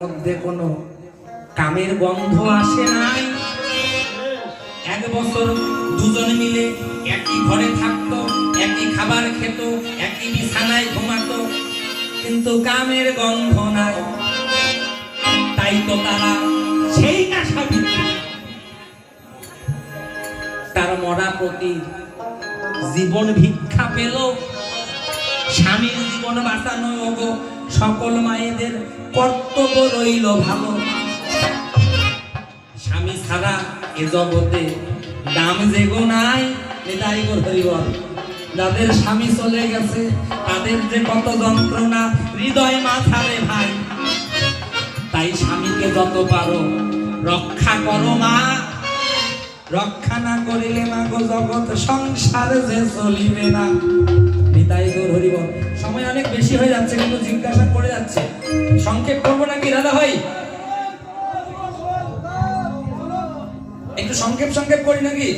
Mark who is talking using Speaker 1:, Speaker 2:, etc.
Speaker 1: মধ্যে কোনো কামের গন্ধ আসে নাই। এক বছর দুজন মিলে একই ঘরে থাকতো, একই খাবার খেত, একই বিছানায় ঘুমাতো, কিন্তু কামের গন্ধ নাই। তাই তো তারা সেই আশা তার মরা প্রতি জীবন ভিক্ষা পেল। স্বামীর জীবন বাঁচানো ওগো সকল মায়েদের কর্তব্য রইল ভালো। স্বামী ছাড়া এ জগতে দাম যেগো নাই। এটাই হইব যাদের স্বামী চলে গেছে তাদের যে কত যন্ত্রণা হৃদয় মাথারে ভাই। তাই স্বামীকে যত পারো রক্ষা করো মা। রক্ষা না করিলে মা গো জগৎ সংসার যে চলিবে না। হরিব। সময় অনেক বেশি হয়ে যাচ্ছে কিন্তু জিজ্ঞাসা করে যাচ্ছে, সংক্ষেপ করবো নাকি দাদা ভাই? একটু সংক্ষেপ করি নাকি?